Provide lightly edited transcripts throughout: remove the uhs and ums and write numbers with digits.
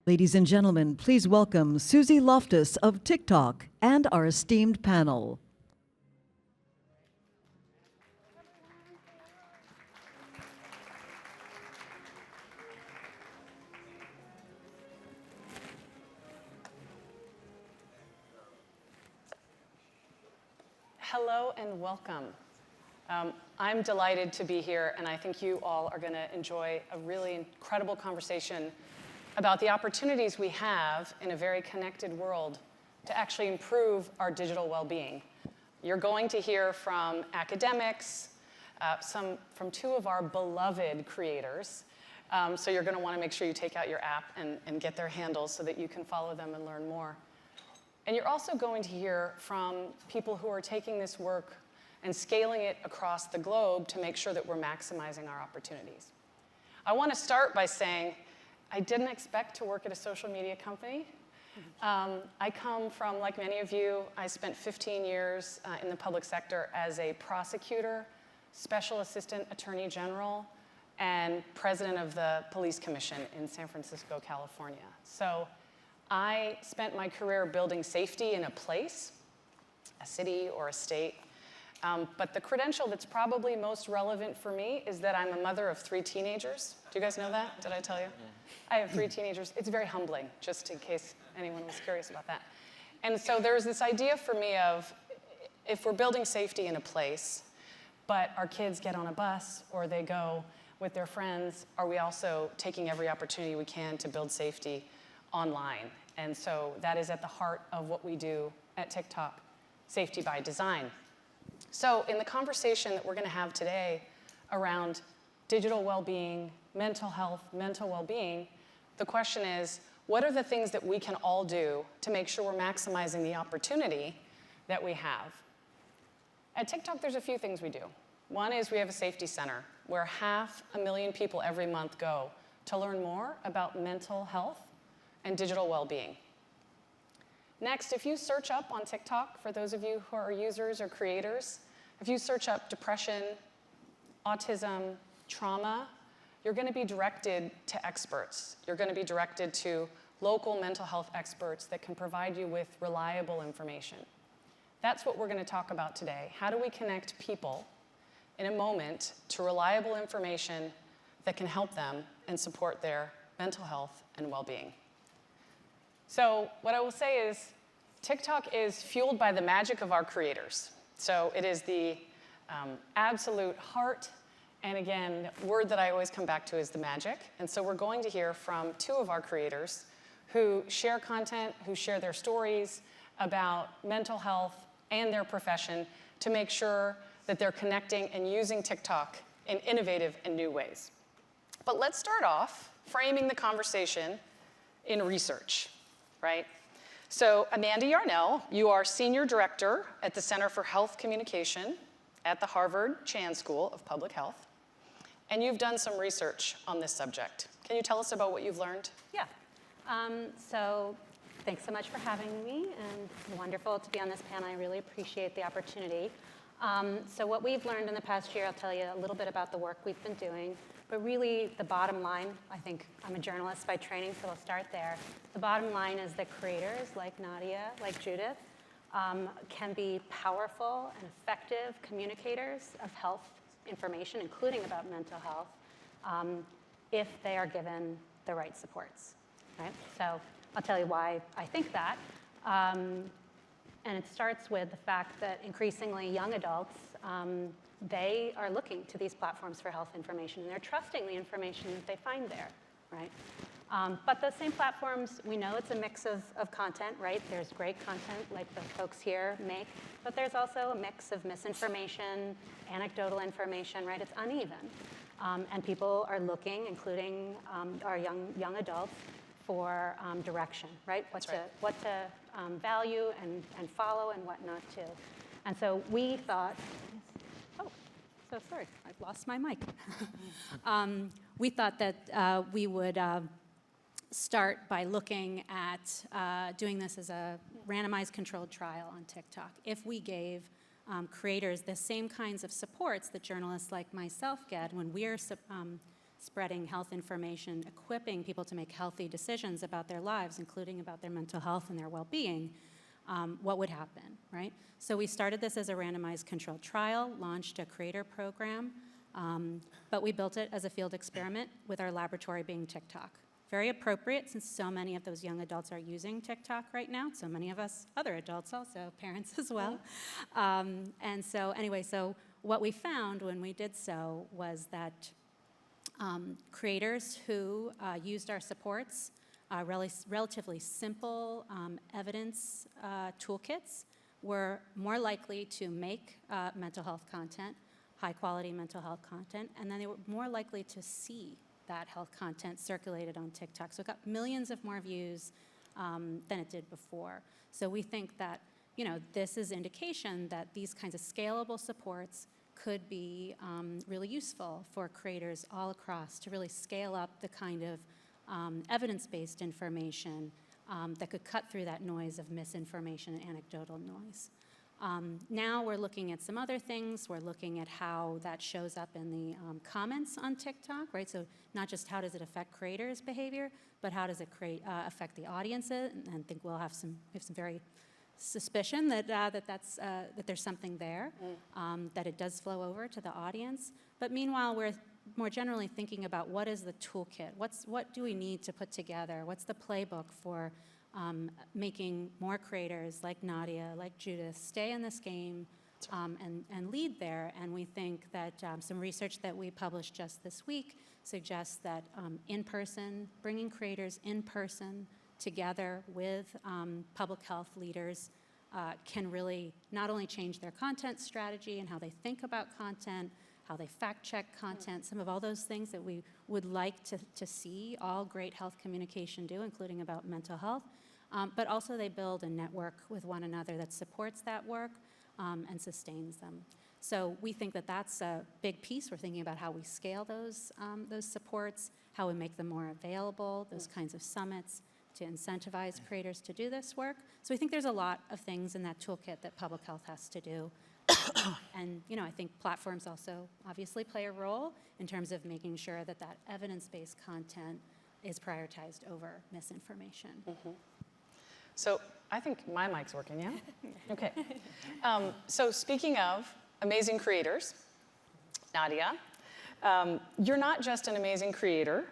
Ladies and gentlemen, please welcome Suzy Loftus of TikTok and our esteemed panel. Hello and welcome. I'm delighted to be here, and I think you all are going to enjoy a really incredible conversation about the opportunities we have in a very connected world to actually improve our digital well-being. You're going to hear from academics, from two of our beloved creators, so you're going to want to make sure you take out your app and get their handles so that you can follow them and learn more. And you're also going to hear from people who are taking this work and scaling it across the globe to make sure that we're maximizing our opportunities. I want to start by saying I didn't expect to work at a social media company. I come from, like many of you, I spent 15 years in the public sector as a prosecutor, special assistant attorney general, and president of the police commission in San Francisco, California. So I spent my career building safety in a place, a city or a state. But the credential that's probably most relevant for me is that I'm a mother of 3 teenagers. Do you guys know that? Did I tell you? Yeah. I have 3 teenagers. It's very humbling, just in case anyone was curious about that. And so there's this idea for me of, if we're building safety in a place, but our kids get on a bus or they go with their friends, are we also taking every opportunity we can to build safety online? And so that is at the heart of what we do at TikTok, Safety by Design. So in the conversation that we're going to have today around digital well-being, mental health, mental well-being, the question is, what are the things that we can all do to make sure we're maximizing the opportunity that we have? At TikTok, there's a few things we do. One is we have a safety center where 500,000 people every month go to learn more about mental health and digital well-being. Next, if you search up on TikTok, for those of you who are users or creators, if you search up depression, autism, trauma, you're going to be directed to experts. You're going to be directed to local mental health experts that can provide you with reliable information. That's what we're going to talk about today. How do we connect people in a moment to reliable information that can help them and support their mental health and well-being? So what I will say is TikTok is fueled by the magic of our creators. So it is the absolute heart, and again, the word that I always come back to is the magic. And so we're going to hear from 2 of our creators who share content, who share their stories about mental health and their profession to make sure that they're connecting and using TikTok in innovative and new ways. But let's start off framing the conversation in research. Right? So Amanda Yarnell, you are Senior Director at the Center for Health Communication at the Harvard Chan School of Public Health, and you've done some research on this subject. Can you tell us about what you've learned? Yeah. So thanks so much for having me, and wonderful to be on this panel. I really appreciate the opportunity. So what we've learned in the past year, I'll tell you a little bit about the work we've been doing. But really, the bottom line, I think I'm a journalist by training, so I'll start there. The bottom line is that creators like Nadia, like Judith, can be powerful and effective communicators of health information, including about mental health, if they are given the right supports. Right? So I'll tell you why I think that. And it starts with the fact that increasingly young adults, they are looking to these platforms for health information, and they're trusting the information that they find there, right? But the same platforms, we know it's a mix of content, right? There's great content like the folks here make, but there's also a mix of misinformation, anecdotal information, right? It's uneven. And people are looking, including our young adults, for direction, right? What to value and follow and what not to. And so we thought, so sorry, I've lost my mic. We thought that we would start by looking at doing this as a randomized controlled trial on TikTok. If we gave creators the same kinds of supports that journalists like myself get when we're spreading health information, equipping people to make healthy decisions about their lives, including about their mental health and their well-being, what would happen, right? So we started this as a randomized controlled trial, launched a creator program, but we built it as a field experiment with our laboratory being TikTok. Very appropriate since so many of those young adults are using TikTok right now, so many of us other adults also, parents as well. And so anyway, so what we found when we did so was that creators who used our supports, relatively simple evidence toolkits, were more likely to make mental health content, high quality mental health content, and then they were more likely to see that health content circulated on TikTok. So it got millions of more views than it did before. So we think that, you know, this is indication that these kinds of scalable supports could be really useful for creators all across to really scale up the kind of evidence-based information that could cut through that noise of misinformation and anecdotal noise. Now we're looking at some other things. We're looking at how that shows up in the comments on TikTok, right? So not just how does it affect creators' behavior, but how does it affect the audiences? And I think we have some very suspicion that that there's something there, that it does flow over to the audience. But meanwhile, we're more generally thinking about what is the toolkit? What do we need to put together? What's the playbook for making more creators like Nadia, like Judith, stay in this game and lead there? And we think that some research that we published just this week suggests that bringing creators in person together with public health leaders can really not only change their content strategy and how they think about content, how they fact-check content, some of all those things that we would like to see all great health communication do, including about mental health. But also they build a network with one another that supports that work and sustains them. So we think that that's a big piece. We're thinking about how we scale those supports, how we make them more available, those kinds of summits to incentivize creators to do this work. So we think there's a lot of things in that toolkit that public health has to do. And you know, I think platforms also obviously play a role in terms of making sure that that evidence-based content is prioritized over misinformation. Mm-hmm. So I think my mic's working, yeah? Okay. So speaking of amazing creators, Nadia, you're not just an amazing creator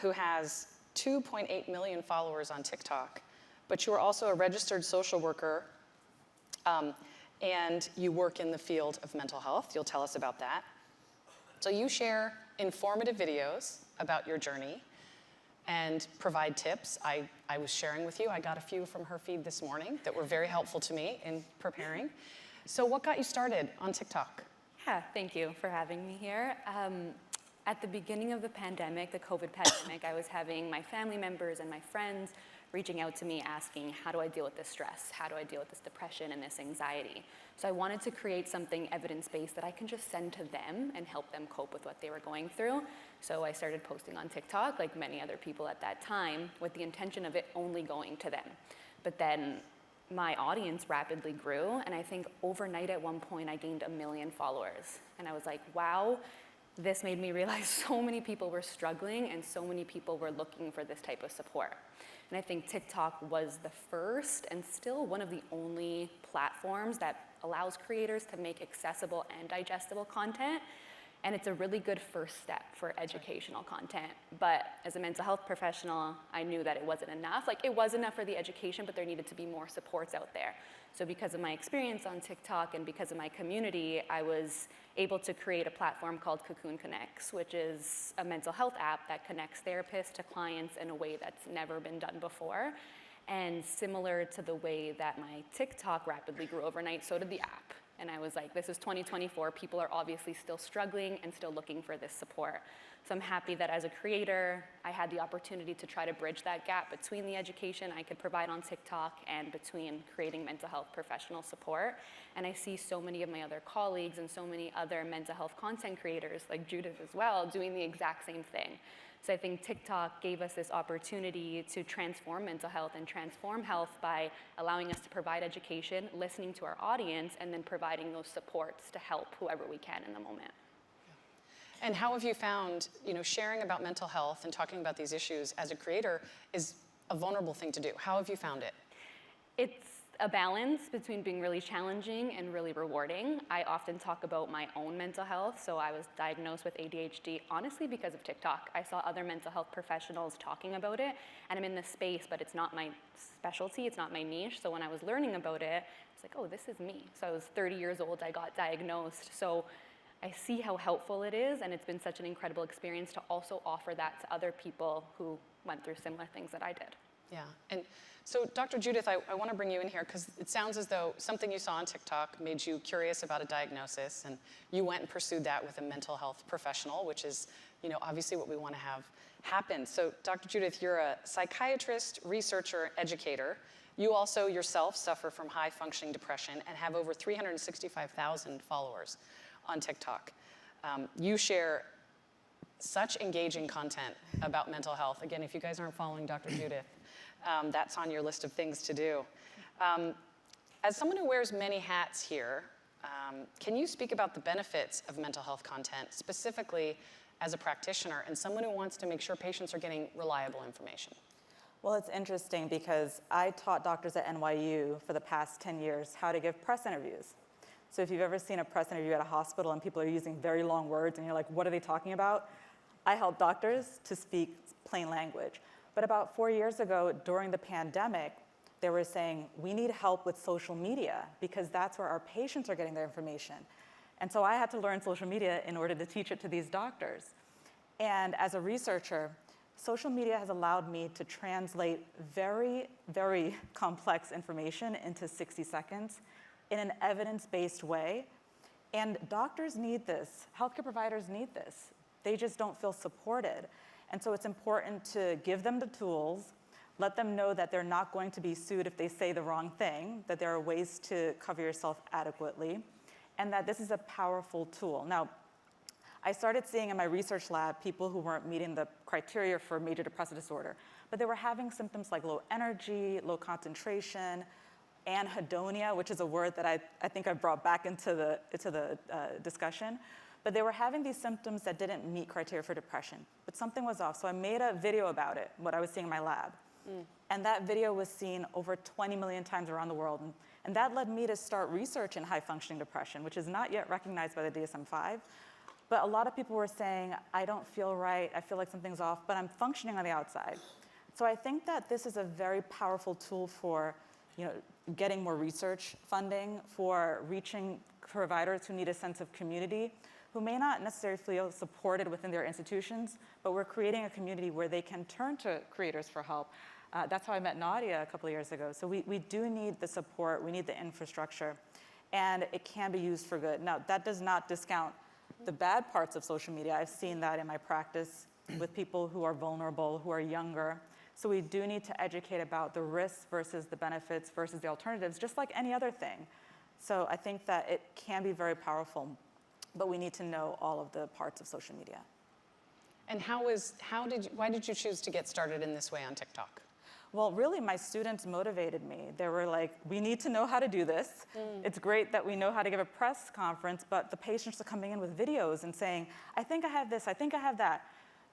who has 2.8 million followers on TikTok, but you're also a registered social worker and you work in the field of mental health. You'll tell us about that. So you share informative videos about your journey and provide tips. I was sharing with you, I got a few from her feed this morning that were very helpful to me in preparing. So what got you started on TikTok? Yeah, thank you for having me here. At the beginning of the pandemic, the COVID pandemic, I was having my family members and my friends reaching out to me asking, how do I deal with this stress? How do I deal with this depression and this anxiety? So I wanted to create something evidence-based that I can just send to them and help them cope with what they were going through. So I started posting on TikTok, like many other people at that time, with the intention of it only going to them. But then my audience rapidly grew, and I think overnight at one point I gained 1 million followers. And I was like, wow, this made me realize so many people were struggling and so many people were looking for this type of support. And I think TikTok was the first and still one of the only platforms that allows creators to make accessible and digestible content. And it's a really good first step for educational content. But as a mental health professional, I knew that it wasn't enough. Like, it was enough for the education, but there needed to be more supports out there. So because of my experience on TikTok and because of my community, I was able to create a platform called Cocoon Connects, which is a mental health app that connects therapists to clients in a way that's never been done before. And similar to the way that my TikTok rapidly grew overnight, so did the app. And I was like, this is 2024, people are obviously still struggling and still looking for this support. So I'm happy that as a creator, I had the opportunity to try to bridge that gap between the education I could provide on TikTok and between creating mental health professional support. And I see so many of my other colleagues and so many other mental health content creators, like Judith as well, doing the exact same thing. So I think TikTok gave us this opportunity to transform mental health and transform health by allowing us to provide education, listening to our audience, and then providing those supports to help whoever we can in the moment. And how have you found, sharing about mental health and talking about these issues as a creator is a vulnerable thing to do? How have you found it? It's a balance between being really challenging and really rewarding. I often talk about my own mental health. So I was diagnosed with ADHD, honestly, because of TikTok. I saw other mental health professionals talking about it, and I'm in this space, but it's not my specialty, it's not my niche. So when I was learning about it, it's like, oh, this is me. So I was 30 years old, I got diagnosed. So I see how helpful it is, and it's been such an incredible experience to also offer that to other people who went through similar things that I did. Yeah, and so Dr. Judith, I want to bring you in here because it sounds as though something you saw on TikTok made you curious about a diagnosis, and you went and pursued that with a mental health professional, which is, obviously what we want to have happen. So Dr. Judith, you're a psychiatrist, researcher, educator. You also yourself suffer from high-functioning depression and have over 365,000 followers on TikTok. You share such engaging content about mental health. Again, if you guys aren't following Dr. Judith, that's on your list of things to do. As someone who wears many hats here, can you speak about the benefits of mental health content, specifically as a practitioner and someone who wants to make sure patients are getting reliable information? Well, it's interesting because I taught doctors at NYU for the past 10 years how to give press interviews. So if you've ever seen a press interview at a hospital and people are using very long words and you're like, what are they talking about? I help doctors to speak plain language. But about 4 years ago, during the pandemic, they were saying, we need help with social media because that's where our patients are getting their information. And so I had to learn social media in order to teach it to these doctors. And as a researcher, social media has allowed me to translate very, very complex information into 60 seconds in an evidence-based way. And doctors need this. Healthcare providers need this. They just don't feel supported. And so it's important to give them the tools, let them know that they're not going to be sued if they say the wrong thing, that there are ways to cover yourself adequately, and that this is a powerful tool. Now, I started seeing in my research lab people who weren't meeting the criteria for major depressive disorder, but they were having symptoms like low energy, low concentration, anhedonia, which is a word that I think I brought back into the discussion. But they were having these symptoms that didn't meet criteria for depression, but something was off. So I made a video about it, what I was seeing in my lab. And that video was seen over 20 million times around the world. And that led me to start research in high-functioning depression, which is not yet recognized by the DSM-5. But a lot of people were saying, I don't feel right, I feel like something's off, but I'm functioning on the outside. So I think that this is a very powerful tool for getting more research funding, for reaching providers who need a sense of community, who may not necessarily feel supported within their institutions, but we're creating a community where they can turn to creators for help. That's how I met Nadia a couple of years ago. So we do need the support, we need the infrastructure, and it can be used for good. Now, that does not discount the bad parts of social media. I've seen that in my practice with people who are vulnerable, who are younger. So we do need to educate about the risks versus the benefits versus the alternatives, just like any other thing. So I think that it can be very powerful, but we need to know all of the parts of social media. And why did you choose to get started in this way on TikTok? Well, really, my students motivated me. They were like, we need to know how to do this. It's great that we know how to give a press conference, but the patients are coming in with videos and saying, I think I have this, I think I have that.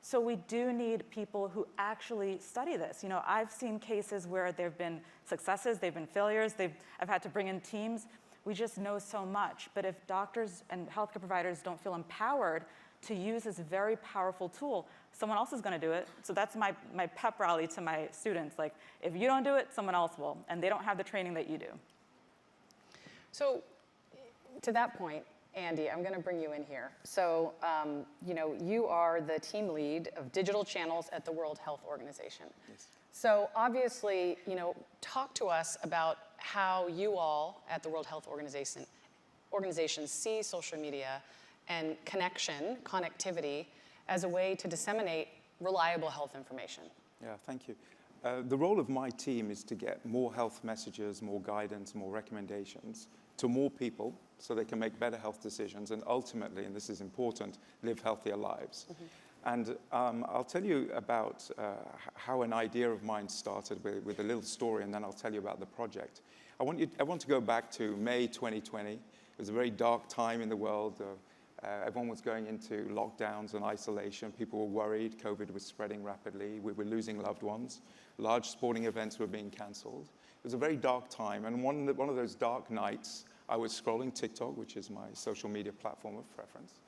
So we do need people who actually study this. I've seen cases where there have been successes, there have been failures, I've had to bring in teams. We just know so much. But if doctors and healthcare providers don't feel empowered to use this very powerful tool, someone else is going to do it. So that's my pep rally to my students. Like, if you don't do it, someone else will. And they don't have the training that you do. So to that point, Andy, I'm going to bring you in here. So, you are the team lead of digital channels at the World Health Organization. Yes. So obviously, talk to us about how you all at the World Health Organization see social media and connectivity as a way to disseminate reliable health information. Yeah, thank you. The role of my team is to get more health messages, more guidance, more recommendations to more people so they can make better health decisions and ultimately, and this is important, live healthier lives. And I'll tell you about how an idea of mine started with a little story, and then I'll tell you about the project. I want to go back to May 2020. It was a very dark time in the world. Everyone was going into lockdowns and isolation. People were worried. COVID was spreading rapidly. We were losing loved ones. Large sporting events were being cancelled. It was a very dark time. And one of those dark nights, I was scrolling TikTok, which is my social media platform of preference.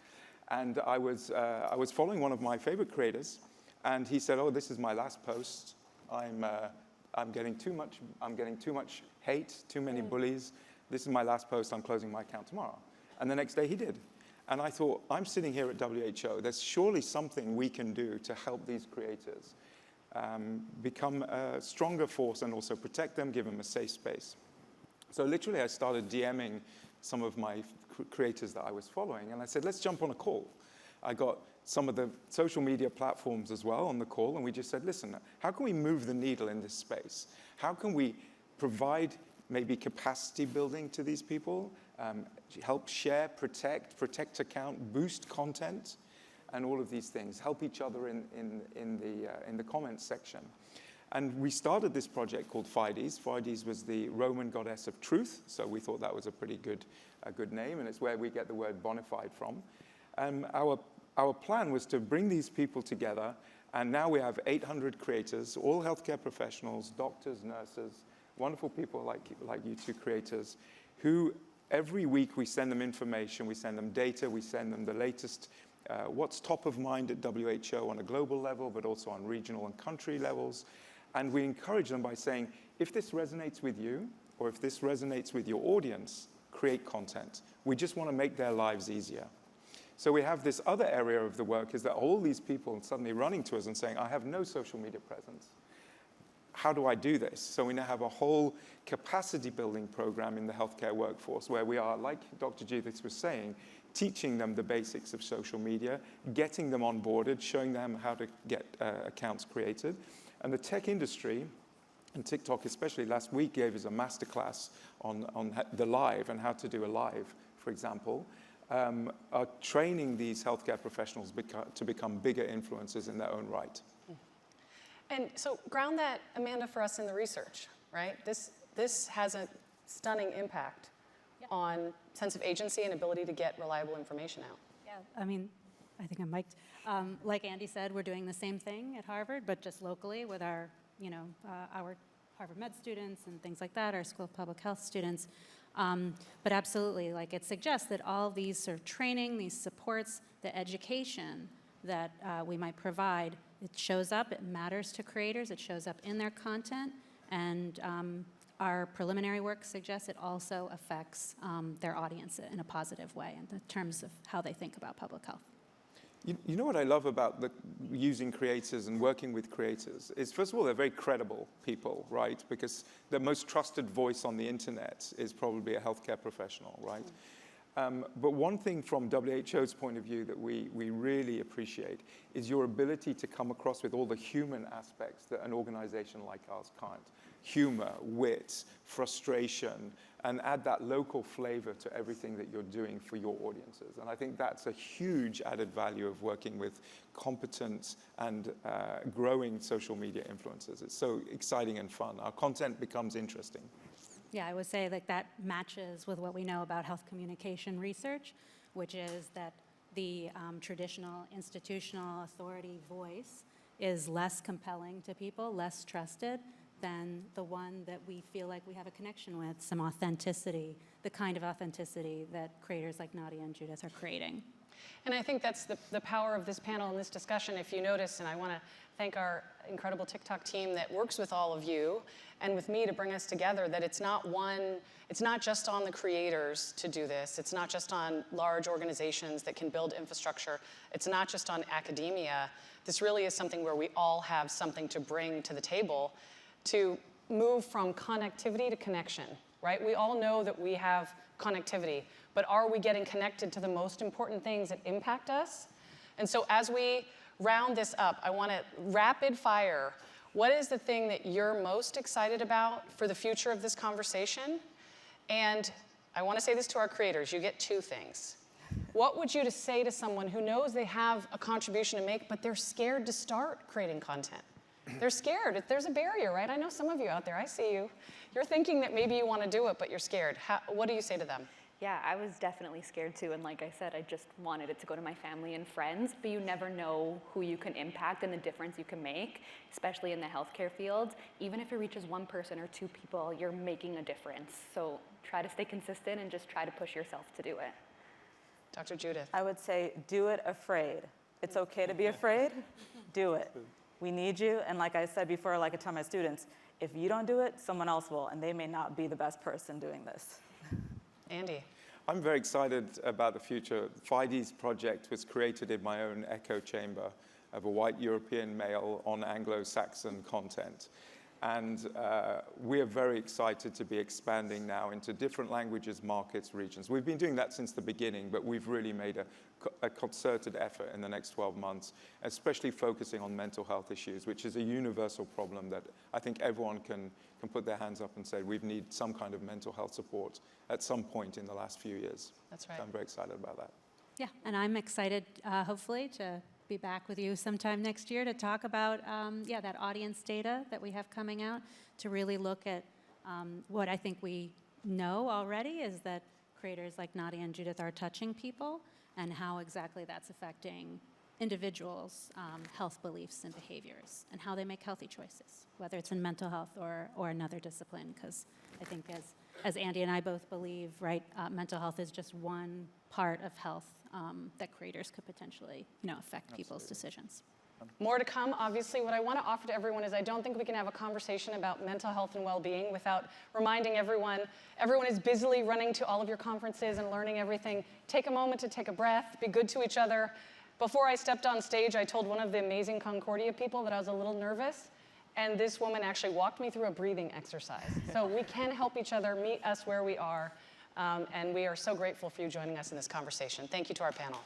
And I was following one of my favorite creators. And he said, "Oh, this is my last post. I'm getting too much hate, too many bullies. This is my last post. I'm closing my account tomorrow." And the next day he did. And I thought, I'm sitting here at WHO. There's surely something we can do to help these creators become a stronger force and also protect them, give them a safe space. So literally, I started DMing some of my creators that I was following. And I said, let's jump on a call. I got some of the social media platforms as well on the call. And we just said, listen, how can we move the needle in this space? How can we provide maybe capacity building to these people, help share, protect account, boost content, and all of these things, help each other in the comments section. And we started this project called Fides. Fides was the Roman goddess of truth, so we thought that was a pretty good name, and it's where we get the word bona fide from. Our plan was to bring these people together, and now we have 800 creators, all healthcare professionals, doctors, nurses, wonderful people like you two creators, who every week we send them information, we send them data, we send them the latest, what's top of mind at WHO on a global level, but also on regional and country levels. And we encourage them by saying, if this resonates with you, or if this resonates with your audience, create content. We just want to make their lives easier. So we have this other area of the work is that all these people suddenly running to us and saying, I have no social media presence. How do I do this? So we now have a whole capacity building program in the healthcare workforce where we are, like Dr. Judith was saying, teaching them the basics of social media, getting them onboarded, showing them how to get accounts created. And the tech industry, and TikTok especially last week, gave us a masterclass on the live and how to do a live, for example, are training these healthcare professionals to become bigger influencers in their own right. And so ground that, Amanda, for us in the research, right? This has a stunning impact on sense of agency and ability to get reliable information out. Yeah, I mean, I think I'm mic'd. Like Andy said, we're doing the same thing at Harvard, but just locally with our Harvard Med students and things like that, our School of Public Health students. But absolutely, like it suggests that all these sort of training, these supports, the education that we might provide, it shows up, it matters to creators, it shows up in their content, and our preliminary work suggests it also affects their audience in a positive way in terms of how they think about public health. You know what I love about using creators and working with creators is, first of all, they're very credible people, right? Because the most trusted voice on the internet is probably a healthcare professional, right? But one thing from WHO's point of view that we really appreciate is your ability to come across with all the human aspects that an organization like ours can't. Humor, wit, frustration, and add that local flavor to everything that you're doing for your audiences. And I think that's a huge added value of working with competent and growing social media influencers. It's so exciting and fun. Our content becomes interesting. Yeah, I would say like that matches with what we know about health communication research, which is that the traditional institutional authority voice is less compelling to people, less trusted than the one that we feel like we have a connection with, some authenticity, the kind of authenticity that creators like Nadia and Judith are creating. And I think that's the power of this panel and this discussion. If you notice, and I want to thank our incredible TikTok team that works with all of you and with me to bring us together, that it's not just on the creators to do this. It's not just on large organizations that can build infrastructure. It's not just on academia. This really is something where we all have something to bring to the table to move from connectivity to connection, right? We all know that we have connectivity, but are we getting connected to the most important things that impact us? And so as we round this up, I want to rapid fire. What is the thing that you're most excited about for the future of this conversation? And I want to say this to our creators. You get two things. What would you say to someone who knows they have a contribution to make, but they're scared to start creating content? They're scared. There's a barrier, right? I know some of you out there. I see you. You're thinking that maybe you want to do it, but you're scared. What do you say to them? Yeah, I was definitely scared too, and like I said, I just wanted it to go to my family and friends, but you never know who you can impact and the difference you can make, especially in the healthcare field. Even if it reaches one person or two people, you're making a difference. So try to stay consistent and just try to push yourself to do it. Dr. Judith. I would say do it afraid. It's okay to be afraid. Do it. We need you. And like I said before, like I tell my students, if you don't do it, someone else will, and they may not be the best person doing this. Andy. I'm very excited about the future. FIDE's project was created in my own echo chamber of a white European male on Anglo-Saxon content. And we are very excited to be expanding now into different languages, markets, regions. We've been doing that since the beginning, but we've really made a concerted effort in the next 12 months, especially focusing on mental health issues, which is a universal problem that I think everyone can put their hands up and say, we need some kind of mental health support at some point in the last few years. That's right. So I'm very excited about that. Yeah, and I'm excited, hopefully, to be back with you sometime next year to talk about, that audience data that we have coming out, to really look at what I think we know already is that creators like Nadia and Judith are touching people, and how exactly that's affecting individuals' health beliefs and behaviors, and how they make healthy choices, whether it's in mental health or another discipline. Because I think, as Andy and I both believe, right, mental health is just one part of health that creators could potentially, affect people's decisions. More to come. Obviously, what I want to offer to everyone is I don't think we can have a conversation about mental health and well-being without reminding everyone is busily running to all of your conferences and learning everything. Take a moment to take a breath, be good to each other. Before I stepped on stage, I told one of the amazing Concordia people that I was a little nervous, and this woman actually walked me through a breathing exercise. So we can help each other, meet us where we are, and we are so grateful for you joining us in this conversation. Thank you to our panel.